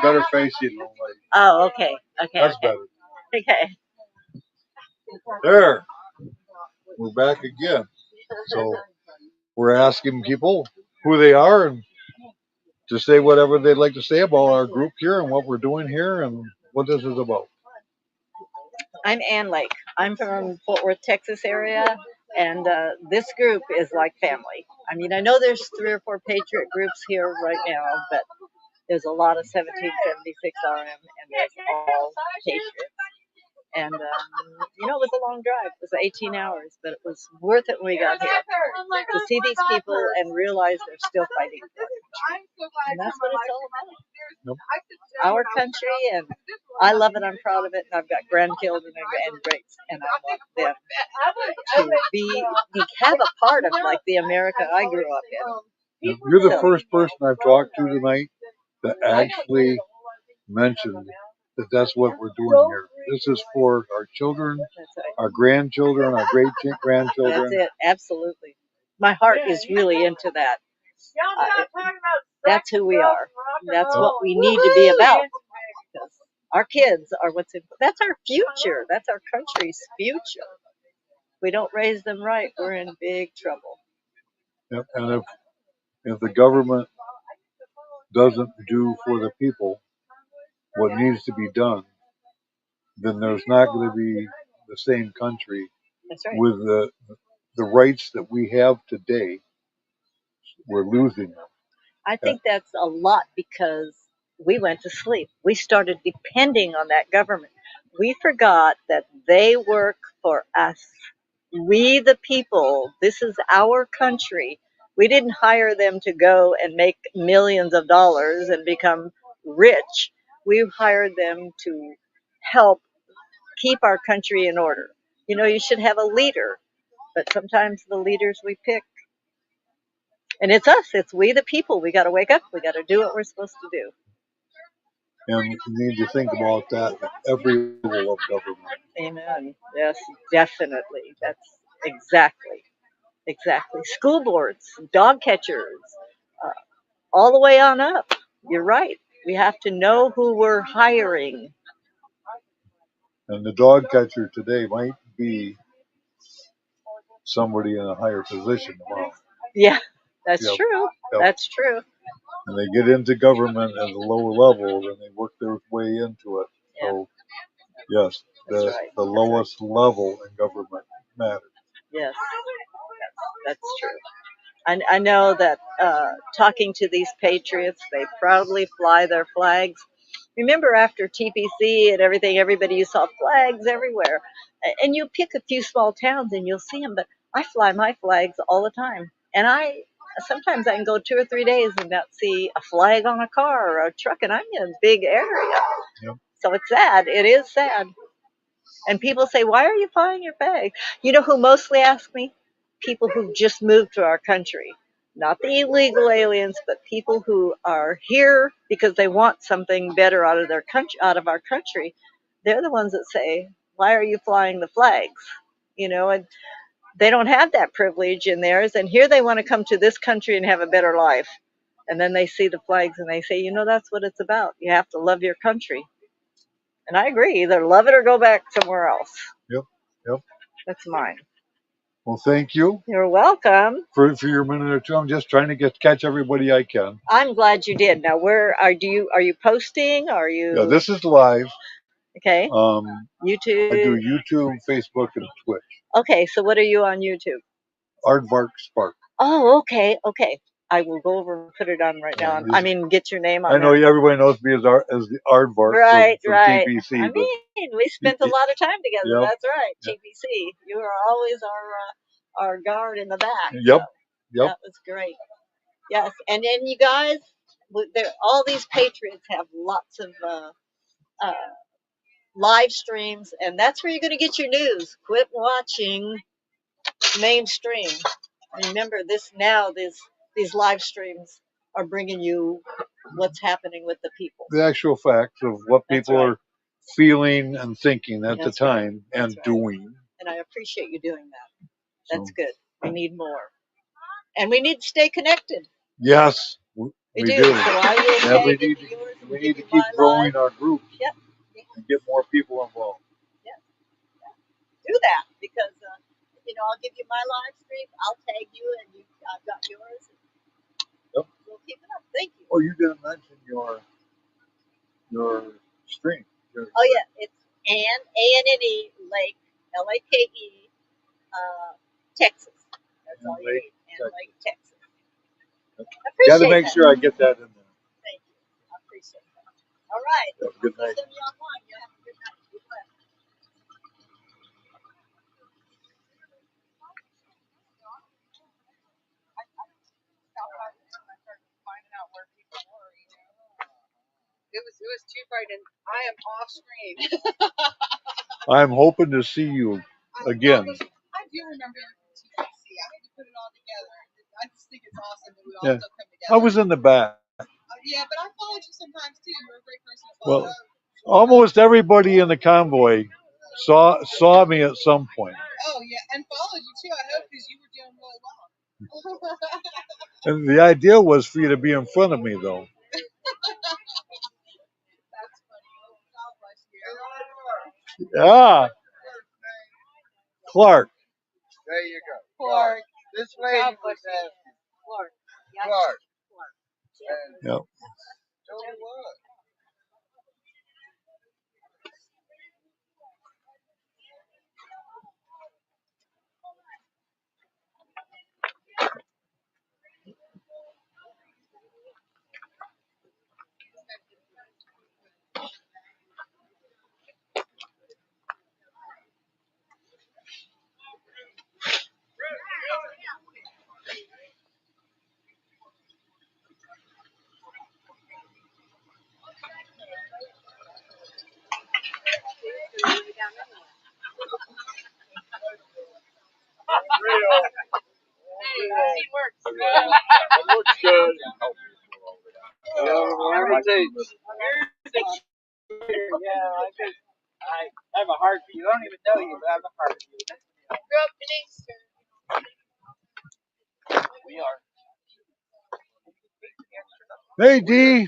better facing the light. Oh, okay. Okay. That's Okay. better. Okay. There, we're back again. So we're asking people who they are and to say whatever they'd like to say about our group here and what we're doing here and what this is about. I'm Ann Lake. I'm from Fort Worth, Texas area, and this group is like family. I mean, I know there's 3 or 4 Patriot groups here right now, but there's a lot of 1776 RM, and there's all Patriots. And it was a long drive. It was 18 hours, but it was worth it when we got here to see these people and realize they're still fighting for our country. And that's what it's all about. Nope. Our country, and I love it. I'm proud of it, and I've got grandchildren and greats, and I want them to have a part of like the America I grew up in. You're the first person I've talked to tonight that actually mentioned that that's what we're doing here. This is for our children, our grandchildren, our great grandchildren. That's it, absolutely. My heart is really into that. That's who we are. That's what we need to be about. Our kids are what's important. That's our future. That's our country's future. We don't raise them right, we're in big trouble. Yep. And if the government doesn't do for the people what needs to be done, then there's not going to be the same country. That's right. With the rights that we have today. We're losing them. I think that's a lot because we went to sleep. We started depending on that government. We forgot that they work for us. We, the people, this is our country. We didn't hire them to go and make millions of dollars and become rich. We hired them to help keep our country in order. You should have a leader, but sometimes the leaders we pick, and it's us, it's we the people. We got to wake up. We got to do what we're supposed to do. And you need to think about that at every level of government. Amen. Yes, definitely. That's exactly. School boards, dog catchers, all the way on up. You're right. We have to know who we're hiring. And the dog catcher today might be somebody in a higher position tomorrow. Yeah, that's true. Yep. That's true. And they get into government at a lower level, and they work their way into it. Yep. So, yes, the lowest level in government matters. Yes, that's true. I know that talking to these patriots, they proudly fly their flags. Remember after TPC and everything, you saw flags everywhere. And you pick a few small towns and you'll see them, but I fly my flags all the time. And sometimes I can go 2 or 3 days and not see a flag on a car or a truck, and I'm in a big area. Yep. So it's sad. It is sad. And people say, why are you flying your flag? You know who mostly ask me? People who just moved to our country. Not the illegal aliens, but people who are here because they want something better out of their country, out of our country. They're the ones that say, why are you flying the flags? And they don't have that privilege in theirs. And here they want to come to this country and have a better life. And then they see the flags and they say, that's what it's about. You have to love your country. And I agree. Either love it or go back somewhere else. Yep. That's mine. Well, thank you. You're welcome. For your minute or two. I'm just trying to catch everybody I can. I'm glad you did. Now, where are you posting? Are you? Yeah, this is live. Okay. YouTube. I do YouTube, Facebook, and Twitch. Okay, so what are you on YouTube? Aardvark Spark. Oh, okay. I will go over and put it on right now. Get your name on. I know everybody knows me as the Aardvark. Right. TPC. We spent a lot of time together. Yep. That's right. Yep. TPC. You were always our guard in the back. Yep. So that was great. Yes, and then you guys, all these patriots have lots of live streams, and that's where you're going to get your news. Quit watching mainstream. Remember these live streams are bringing you what's happening with the people. The actual facts of what people are feeling and thinking at the time and doing. And I appreciate you doing that. That's good. We need more. And we need to stay connected. Yes, we do. So we need to we need to keep growing our groups. Yep. And get more people involved. Yes. Do that because I'll give you my live stream. I'll tag you, and I've got yours. Yep. We'll keep it up. Thank you. Oh, you didn't mention your stream. Oh yeah, it's Anne Lake Lake Texas. That's all you need. Ann Lake, Texas. I Got to appreciate make that. sure I get that in there. Thank you. I appreciate that. All right. Have a good night. See you online. You have a good night. Be blessed. It was too frightening. I am off screen. I'm hoping to see you again. I do remember TCC. I had to put it all together. I just think it's awesome that we all Yeah. still come together. I was in the back. Yeah, but I followed you sometimes too. You're a great person to Well, follow. almost everybody in the convoy saw me at some point. Oh yeah, and followed you too. I hope because you were doing really well. And the idea was for you to be in front of me, though. That's funny. God bless you. Ah, Clark. There you go. Clark. This lady God was bless you. Clark. Clark. Clark. And Yep. so what? It works. It looks good. I have a heartbeat. You don't even know you, but I have a heartbeat. Grew up in Eastern. We are. Hey, D.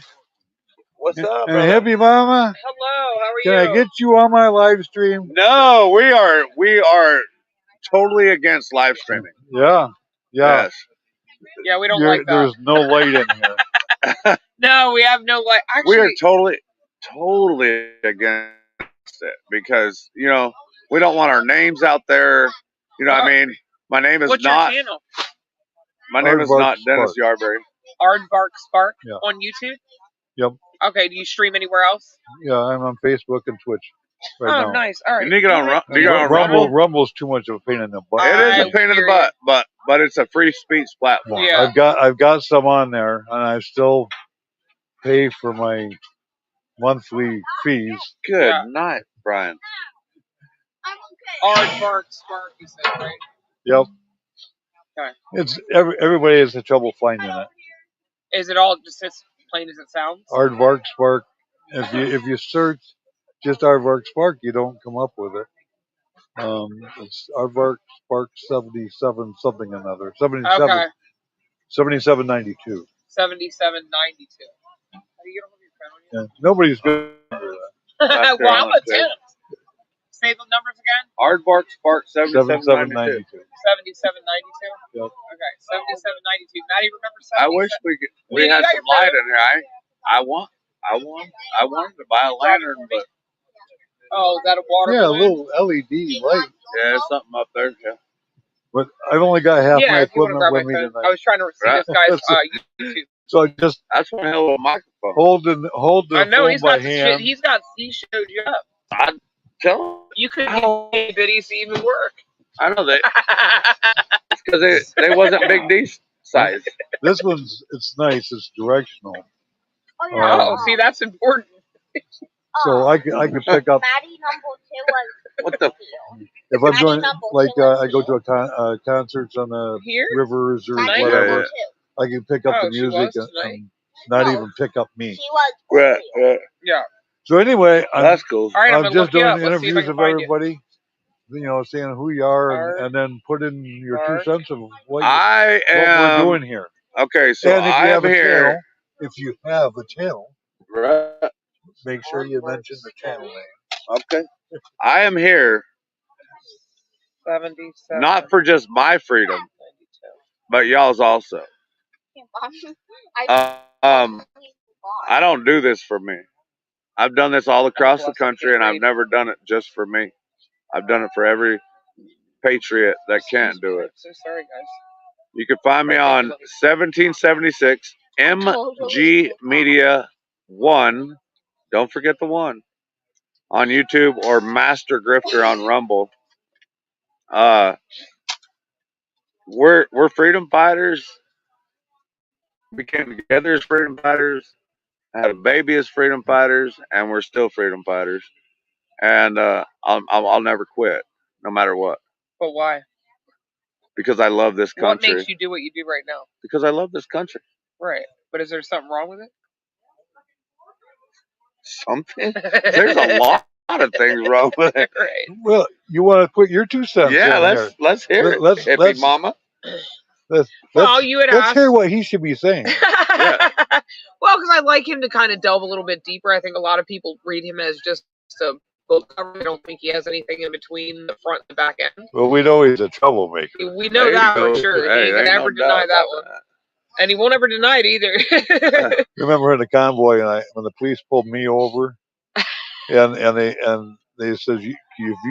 What's up, And brother? Hippie Mama. Hello, how are Can you? I get you on my live stream? No, we are totally against live streaming. Yeah. Yeah. Yes. Yeah, we don't like that. There's no light in here. No, we have no light. We are Actually, totally against it because, we don't want our names out there. I mean, my name is what's not your channel? my name is Aardvark not Dennis Spark. Yarberry. Aardvark Spark Yeah. on YouTube? Yep. Okay, do you stream anywhere else? Yeah, I'm on Facebook and Twitch right Oh, now. nice. All right. You need to get on do you get on Rumble? Rumble's too much of a pain in the butt. It is I a pain in the hear butt, but it's a free speech platform. Yeah. I've got some on there, and I still pay for my monthly fees. Good Yeah. night, Brian. Aardvark Spark, you said, right? Yep. Okay. It's everybody has the trouble finding it. Is it all just as plain as it sounds? Aardvark Spark. If you search just Aardvark Spark, you don't come up with it. It's Aardvark Spark 77 something another. 77 Okay. 7792. 7792. How do you get on your phone? Yeah. Nobody's good at that. That's Well, I'm fair a tip. Say the numbers again. Aardvark Spark 7792. 7792. Yep. Okay, 7792. Maddie, remember I 77? wish we You had got some your light phone? in here. I wanted to buy a lantern, but Oh, is that a water Yeah, a balloon? little LED light. yeah, there's something up there. Yeah. But I've only got half Yeah, my if you want to equipment grab my with me phone. tonight. I was trying to see Right. this guy's YouTube. So I just That's one hell of a microphone. hold the I know phone he's by got the shit. hand. He showed you up. I tell him. You could get biddies to even work. I know that because they wasn't big D size. This it's nice. It's directional. Oh, see, that's important. So I can pick up Maddie number 2 was What the? if I'm doing like I go to a concerts on the Here? rivers or Tonight? whatever. Yeah. I can pick up Oh, the she music was tonight? and not even pick up me. she was Right, right. Yeah. So anyway, That's cool. All right, I'm I'm gonna just look you doing up. Let's see if I interviews can of find you. everybody. Saying who you are Art. and then put in your Art. 2 cents of what I we're am doing here. okay. So And if you I am have a here. channel, if you have a channel, Right. Make sure you mention the channel name. Okay. I am here 77. not for just my freedom, 92. but y'all's also. I don't do this for me. I've done this all across the country, and I've never done it just for me. I've done it for every patriot that can't do it. So sorry, guys. You can find me on 1776 MG Media 1. Don't forget the 1 on YouTube, or Master Grifter on Rumble. We're freedom fighters. We came together as freedom fighters. Had a baby as freedom fighters, and we're still freedom fighters. And I'll never quit, no matter what. But why? Because I love this What country. makes you do what you do right now? Because I love this country. Right. But is there something wrong with it? Something? There's a lot of things wrong with it. Right. Well, you want to put your 2 cents Yeah, in there. let's hear it, hippie mama. Well, you had Let's asked. hear what he should be saying. Well, because I'd like him to kind of delve a little bit deeper. I think a lot of people read him as just a book cover. I don't think he has anything in between the front and the back end. Well, we know he's a troublemaker. We know that for sure. Hey, He can never deny that one. And he won't ever deny it either. Remember in the convoy, and when the police pulled me over, and they said, "Have you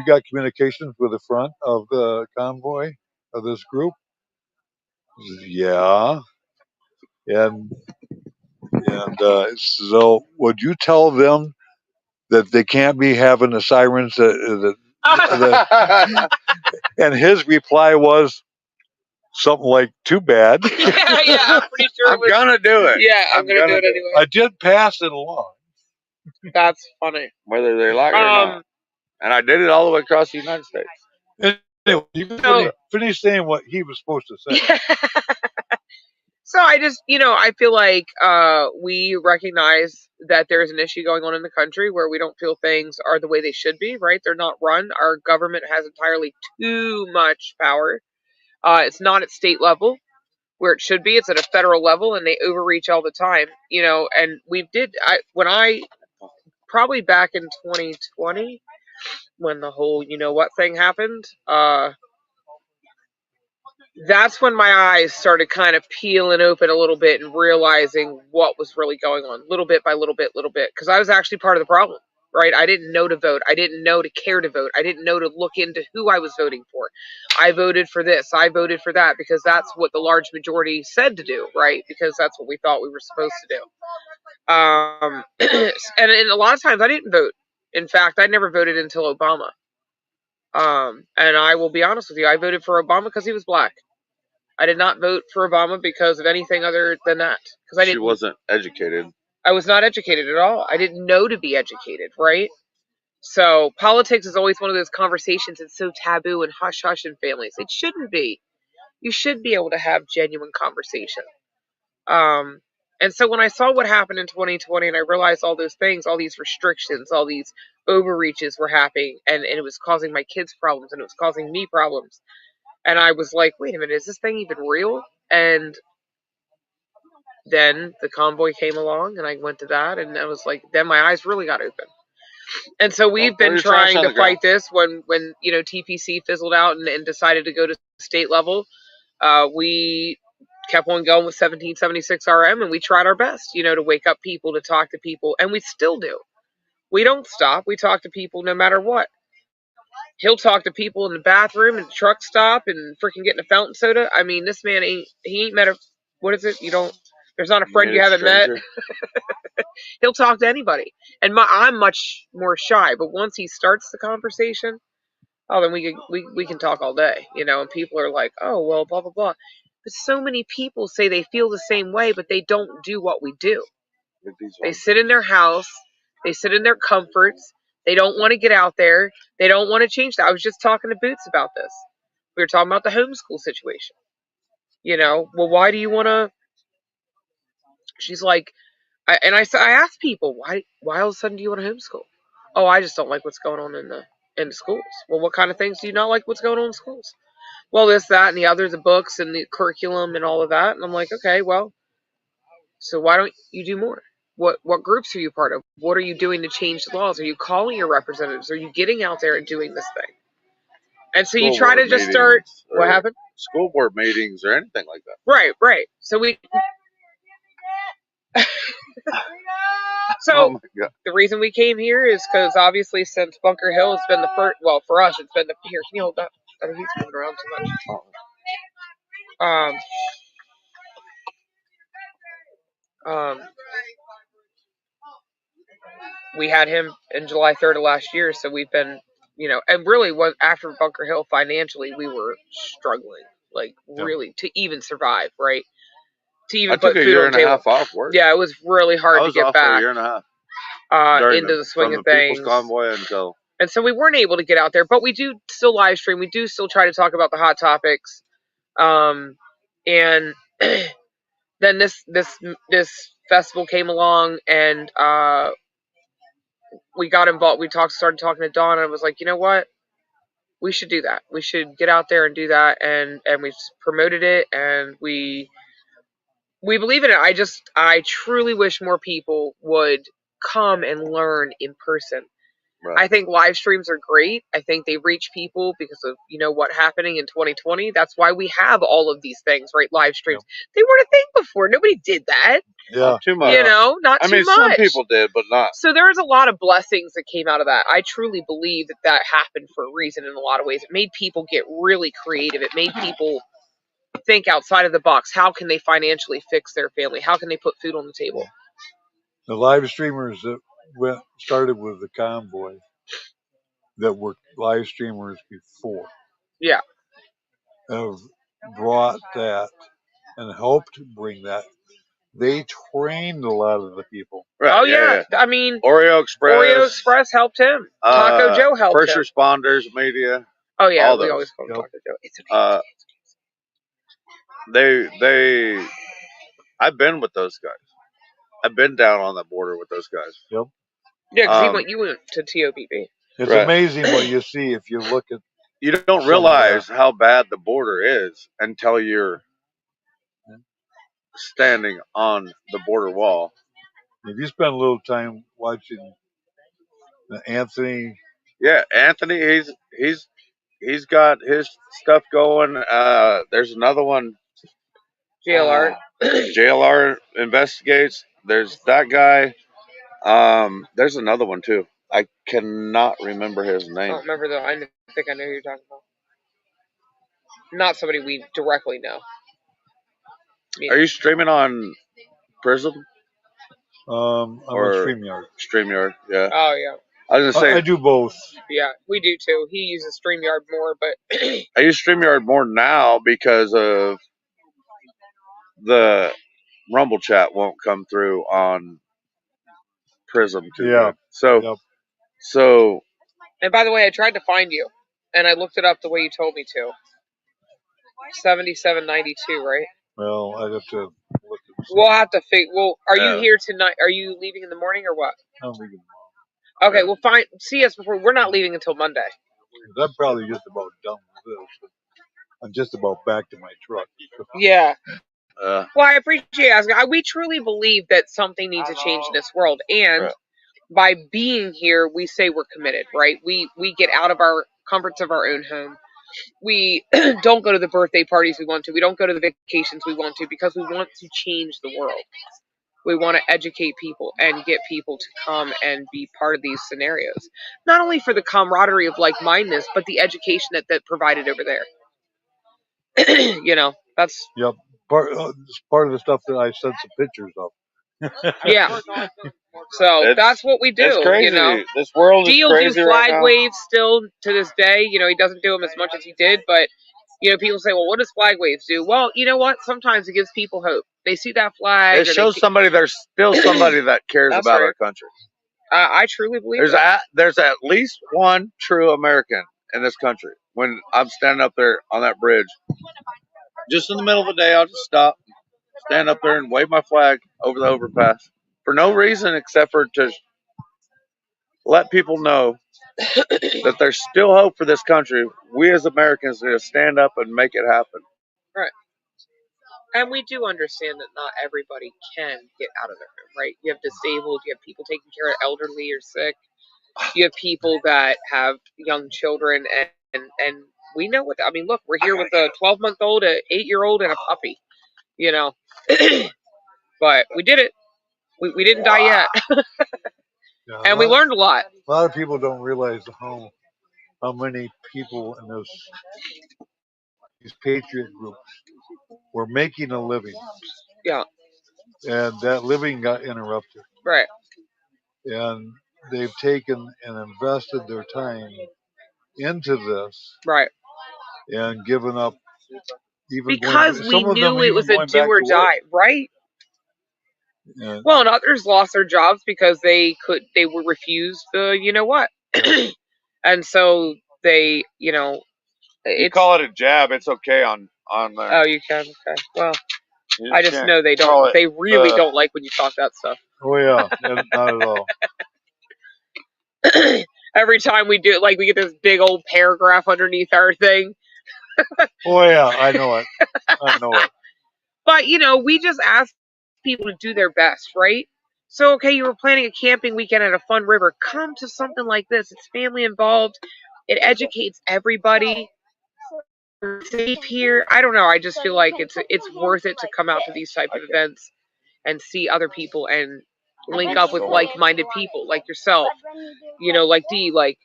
got communications with the front of the convoy of this group?" I said, yeah, and so would you tell them that they can't be having the sirens? And his reply was something like, "Too bad." Yeah, I'm pretty sure. I'm gonna do it. Yeah, I'm gonna do it anyway. I did pass it along. That's funny. Whether they like it or not. And I did it all the way across the United States. Anyway, you can finish saying what he was supposed to say. So I just, I feel like we recognize that there's an issue going on in the country where we don't feel things are the way they should be, right? They're not run. Our government has entirely too much power. It's not at state level where it should be. It's at a federal level, and they overreach all the time, and probably back in 2020 when the whole what thing happened, that's when my eyes started kind of peeling open a little bit and realizing what was really going on, little bit by little bit, because I was actually part of the problem, right? I didn't know to vote. I didn't know to care to vote. I didn't know to look into who I was voting for. I voted for this. I voted for that because that's what the large majority said to do, right? Because that's what we thought we were supposed to do. And a lot of times I didn't vote. In fact, I never voted until Obama. And I will be honest with you, I voted for Obama because he was black. I did not vote for Obama because of anything other than that. Because She wasn't educated. I was not educated at all. I didn't know to be educated, right? So politics is always one of those conversations that's so taboo and hush hush in families. It shouldn't be. You should be able to have genuine conversation. And so when I saw what happened in 2020 and I realized all those things, all these restrictions, all these overreaches were happening, and it was causing my kids problems and it was causing me problems. And I was like, wait a minute, is this thing even real? And then the convoy came along and I went to that, and I was like, then my eyes really got open. And so we've been trying to fight this when TPC fizzled out and decided to go to state level. We kept on going with 1776 RM, and we tried our best, to wake up people, to talk to people, and we still do. We don't stop. We talk to people no matter what. He'll talk to people in the bathroom and the truck stop and freaking getting a fountain soda. I mean, this man ain't met what is it? There's not a friend you haven't met. He'll talk to anybody. And I'm much more shy, but once he starts the conversation, then we can talk all day, and people are like, oh, well, blah, blah, blah. But so many people say they feel the same way, but they don't do what we do. They sit in their house. They sit in their comforts. They don't want to get out there. They don't want to change that. I was just talking to Boots about this. We were talking about the homeschool situation. Well, why do you want to? She's like, I asked people, why all of a sudden do you want to homeschool? Oh, I just don't like what's going on in the schools. Well, what kind of things do you not like what's going on in schools? Well, this, that, and the other, the books and the curriculum and all of that. And I'm like, okay, well, so why don't you do more? What groups are you part of? What are you doing to change the laws? Are you calling your representatives? Are you getting out there and doing this thing? And so you try to just start. What happened? School board meetings or anything like that. Right. So we. So Oh my God. the reason we came here is because obviously since Bunker Hill has been the first. Well, for us, it's been the here. Can you hold that? I think he's moving around too much. We had him in July 3rd of last year, so we've been, and really was after Bunker Hill financially, we were struggling, like really to even survive, right? To even put food on the table. I took a year and a half off work. Yeah, it was really hard to get back. For a year and a half. Into the swing of things. People's Convoy until. And so we weren't able to get out there, but we do still live stream. We do still try to talk about the hot topics. And then this festival came along, and we got involved. We started talking to Dawn, and I was like, you know what? We should do that. We should get out there and do that, and we've promoted it, and we believe in it. I truly wish more people would come and learn in person. Right. I think live streams are great. I think they reach people because of, what happening in 2020. That's why we have all of these things, right? Live streams. Yep. They weren't a thing before. Nobody did that. Yeah. Not too much. Not too much. Some people did, but not. So there was a lot of blessings that came out of that. I truly believe that happened for a reason in a lot of ways. It made people get really creative. It made people think outside of the box. How can they financially fix their family? How can they put food on the table? The live streamers that started with the convoy that were live streamers before. Yeah. Have brought that and helped bring that. They trained a lot of the people. Right, oh, yeah. I mean, Oreo Express helped him. Taco Joe helped First him. Responders, media. Oh, yeah. We always call him Taco Joe. It's okay. I've been with those guys. I've been down on the border with those guys. Yep. Yeah, because you went to TOBB. It's amazing what you see if you look at. You don't realize how bad the border is until you're standing on the border wall. If you spend a little time watching Anthony. Yeah, Anthony, he's got his stuff going. There's another one. JLR. JLR investigates. There's that guy. There's another one too. I cannot remember his name. I don't remember though. I think I know who you're talking about. Not somebody we directly know. Are you streaming on Prism? I'm on StreamYard. StreamYard, yeah. Oh yeah. I was gonna say I do both. Yeah, we do too. He uses StreamYard more, but I use StreamYard more now because of the Rumble chat won't come through on Prism too. Yeah. Good. So. And by the way, I tried to find you, and I looked it up the way you told me to. 7792, right? Well, I'd have to look at. We'll have to figure. Well, are you here tonight? Are you leaving in the morning or what? I'm leaving tomorrow. Okay, well, see us before. We're not leaving until Monday. I'm probably just about done with this. I'm just about back to my truck. Yeah. Well, I appreciate you asking. We truly believe that something needs to change in this world, and by being here, we say we're committed, right? We get out of our comforts of our own home. We don't go to the birthday parties we want to. We don't go to the vacations we want to because we want to change the world. We want to educate people and get people to come and be part of these scenarios. Not only for the camaraderie of like-mindedness, but the education that provided over there. That's... Yep. Part of the stuff that I sent some pictures of. Yeah. So that's what we do. It's crazy. This world is crazy do flag waves still to this day. He doesn't do them as much as he did, but people say, well, what does flag waves do? Well, you know what? Sometimes it gives people hope. They see that flag. It shows somebody there's still somebody that cares about our country. I truly believe there's at least one true American in this country. When I'm standing up there on that bridge, just in the middle of the day, I'll just stop, stand up there and wave my flag over the overpass for no reason except for to let people know that there's still hope for this country. We as Americans need to stand up and make it happen. Right. And we do understand that not everybody can get out of their home, right? You have disabled, you have people taking care of elderly or sick, you have people that have young children, and we know what. I mean, look, we're here with a 12-month-old, a 8-year-old, and a puppy. You know, but we did it. We didn't die yet, Yeah, and we learned a lot. A lot of people don't realize how many people in these patriot groups were making a living. Yeah. And that living got interrupted. Right. And they've taken and invested their time into this. Right. And given up even because going, we knew it was a do or die, right? Yeah. Well, and others lost their jobs because they were refused the you know what, and so they You call it a jab, it's okay on there. Oh, you can. Okay. Well, I just know they don't. They really don't like when you talk that stuff. Oh yeah, not at all. Every time we do it, like we get this big old paragraph underneath our thing. Oh yeah, I know it. I know it. But we just ask people to do their best, right? So, okay, you were planning a camping weekend at a fun river. Come to something like this. It's family involved. It educates everybody. We're safe here. I don't know. I just feel like it's worth it to come out to these type of events and see other people and link up with like-minded people like yourself. Like Dee, like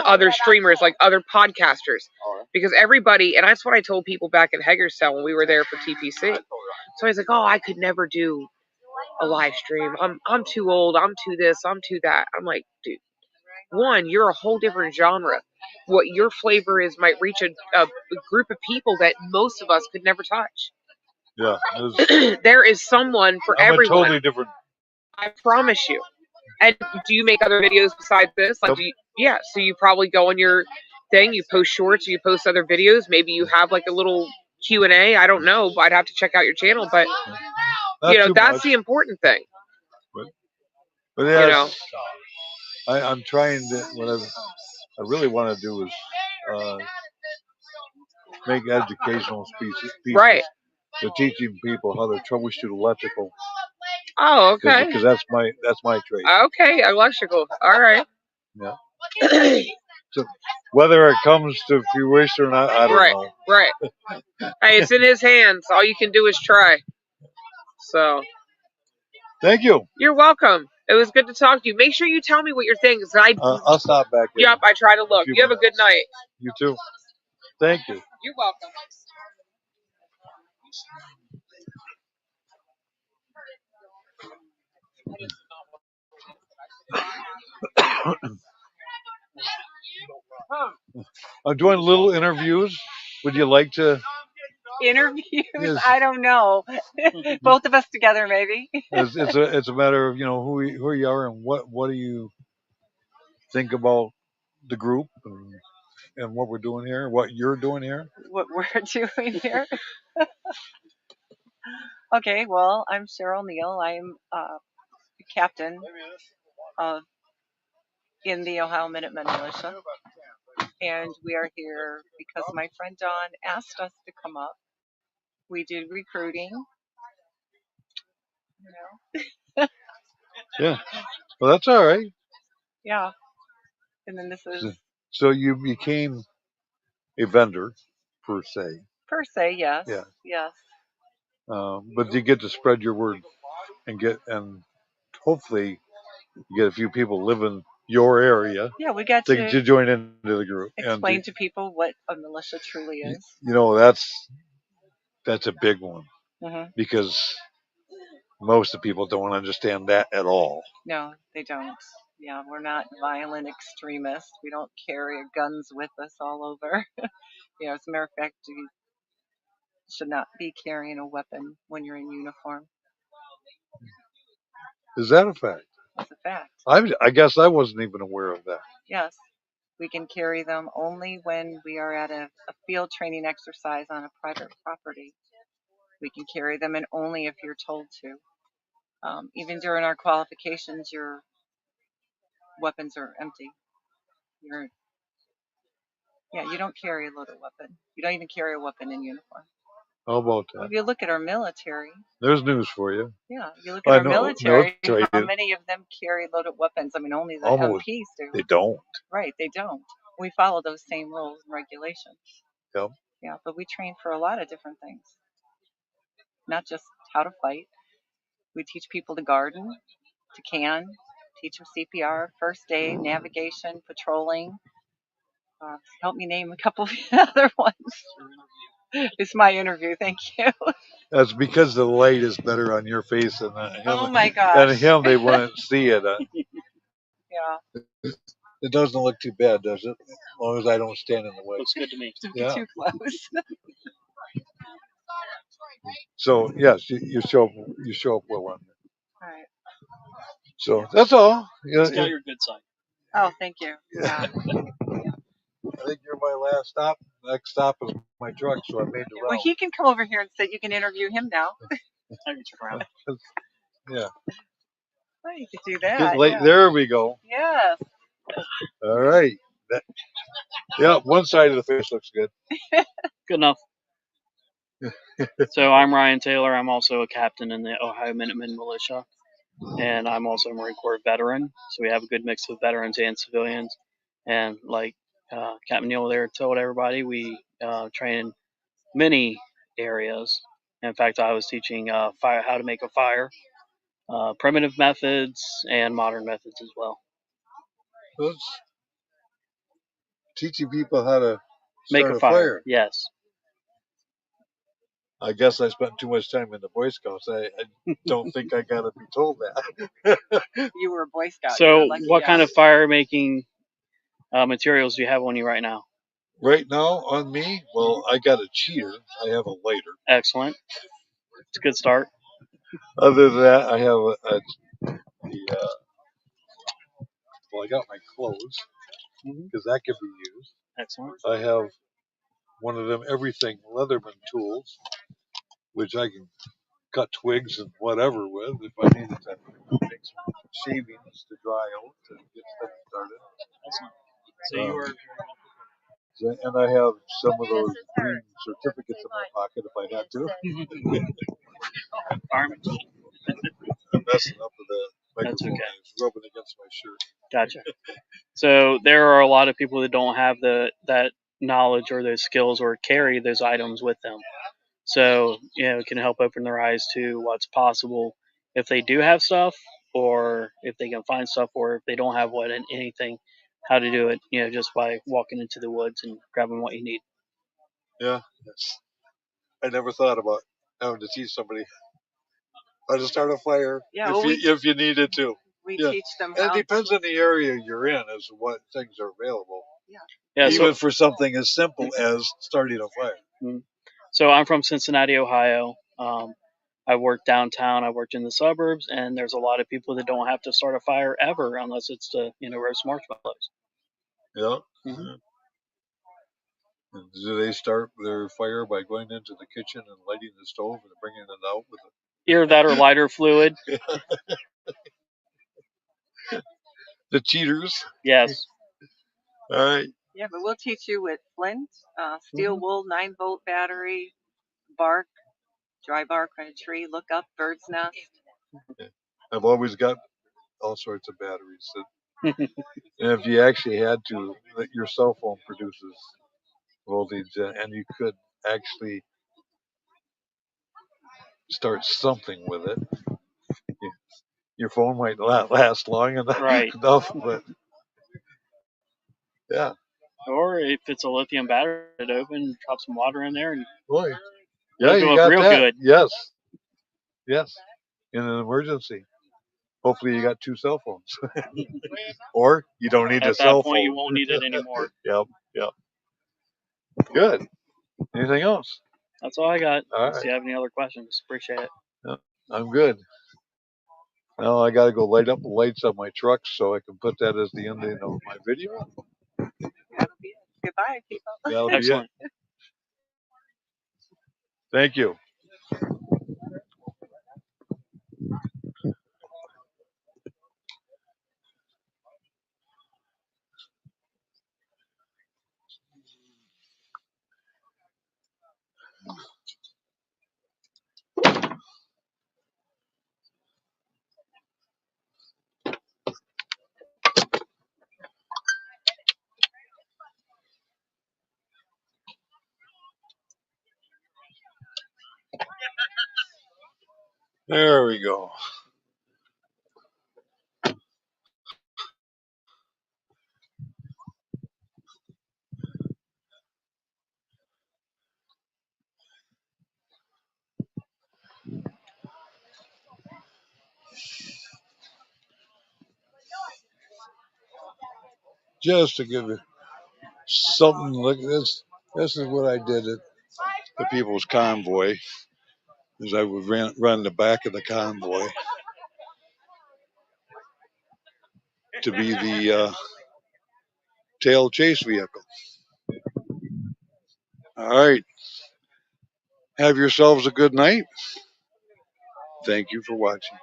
other streamers, like other podcasters. Because everybody, and that's what I told people back in Hagerstown when we were there for TPC. So I was like, oh, I could never do a live stream. I'm too old. I'm too this. I'm too that. I'm like, dude, one, you're a whole different genre. What your flavor is might reach a group of people that most of us could never touch. Yeah. There is someone for everyone. Totally different. I promise you. And do you make other videos besides this? Like, Yep. So you probably go on your thing, you post shorts, you post other videos. Maybe you have like a little Q&A. I don't know. I'd have to check out your channel, but that's the important thing. But yeah, I'm trying to. What I really want to do is make educational pieces. Right. To teaching people how to troubleshoot electrical. Oh, okay. Because that's my trade. Okay, electrical. All right. Yeah. So whether it comes to fruition or not, I don't know. Right. Hey, it's in his hands. All you can do is try. So. Thank you. You're welcome. It was good to talk to you. Make sure you tell me what you're thinking. I'll stop back. Yep, I try to look. You have a good night. You too. Thank you. You're welcome. I'm doing little interviews. Would you like to? Interviews? Yes. I don't know. Both of us together, maybe. It's a matter of who you are and what do you think about the group and what we're doing here, what you're doing here. What we're doing here. Okay, well, I'm Cheryl Neal. I'm captain in the Ohio Minutemen Militia, and we are here because my friend Dawn asked us to come up. We did recruiting. Yeah, well, that's all right. Yeah, and then this is. So you became a vendor, per se. Per se, yes. Yeah. Yes. But you get to spread your word and hopefully get a few people live in your area. Yeah, we got to join into the group. Explain to people what a militia truly is. That's a big one. Mm-hmm. Because most of the people don't understand that at all. No, they don't. Yeah, we're not violent extremists. We don't carry guns with us all over. As a matter of fact, you should not be carrying a weapon when you're in uniform. Is that a fact? That's a fact. I guess I wasn't even aware of that. Yes. We can carry them only when we are at a field training exercise on a private property. We can carry them, and only if you're told to. Even during our qualifications, your weapons are empty. You don't carry a loaded weapon. You don't even carry a weapon in uniform. How about Well, that? if you look at our military, There's news for you. yeah, you look at I our know military, military. how many of them carry loaded weapons? I mean, only the Almost. MPs do. They don't. Right, they don't. We follow those same rules and regulations. Yep. Yeah, but we train for a lot of different things, not just how to fight. We teach people to garden, to can, teach them CPR, first aid, navigation, patrolling. Help me name a couple of the other ones. It's my interview. Thank you. That's because the light is better on your face than him. Oh my And gosh. him, they wouldn't see it. Yeah. It doesn't look too bad, does it? As long as I don't stand in the way. Looks good to me. Don't Yeah. get too close. So yes, you show up. You show up well on there. All right. So that's all. It's got your good side. Oh, thank you. Yeah. I think you're my last stop. Next stop is my truck, so I made the Well, route. he can come over here and sit. You can interview him now. I can turn around. Yeah. Oh, you could do that. Like, Yeah. there we go. Yes. All right. Yeah, one side of the face looks good. Good enough. So I'm Ryan Taylor. I'm also a captain in the Ohio Minutemen Militia, and I'm also a Marine Corps veteran. So we have a good mix of veterans and civilians. And like Captain Neal there told everybody, we train in many areas. In fact, I was teaching fire, how to make a fire, primitive methods and modern methods as well. That's teaching people how to Make start a fire. Yes. I guess I spent too much time in the Boy Scouts. I don't think I got to be told that. You were a Boy Scout. So what kind of fire making materials do you have on you right now? Right now, on me, well, I got a cheater. I have a lighter. Excellent. It's a good start. Other than that, I have well, I got my clothes because that could be used. Excellent. I have one of them everything Leatherman tools, which I can cut twigs and whatever with if I needed to make some shavings to dry out to get stuff started. Excellent. So you are. And I have some of those green certificates in my pocket if I had to. Fireman. I'm messing up with the That's microphone. okay. It's rubbing against my shirt. Gotcha. So there are a lot of people that don't have that knowledge or those skills or carry those items with them. So it can help open their eyes to what's possible if they do have stuff, or if they can find stuff, or if they don't have anything, how to do it. Just by walking into the woods and grabbing what you need. Yeah, I never thought about having to teach somebody how to start a fire if you needed to. We teach them And how. it depends on the area you're in as to what things are available. Yeah. Even for something as simple as starting a fire. So I'm from Cincinnati, Ohio. I worked downtown. I worked in the suburbs, and there's a lot of people that don't have to start a fire ever unless it's to roast marshmallows. Yeah. Do they start their fire by going into the kitchen and lighting the stove and bringing it out with it? Either that or lighter fluid. The cheaters. Yes. All right. Yeah, but we'll teach you with flint, steel wool, 9-volt battery, bark, dry bark on a tree, look up, bird's nest. I've always got all sorts of batteries. And if you actually had to, your cell phone produces voltage, and you could actually start something with it. Your phone might not last long enough, Right. But yeah. Or if it's a lithium battery, it open, drop some water in there, and Boy. Yeah, it'll you go got up real that. good. Yes. In an emergency. Hopefully you got 2 cell phones. Or you don't need a cell phone. At that point, you won't need it anymore. Yep. Good. Anything else? That's all I got. All If right. you have any other questions, appreciate it. I'm good. Now I got to go light up the lights on my truck so I can put that as the ending of my video. That'll be it. Goodbye, people. That'll be Excellent. it. Thank you. There we go. Just to give you something like this. This is what I did at the People's Convoy, is I would run the back of the convoy to be the tail chase vehicle. All right. Have yourselves a good night. Thank you for watching.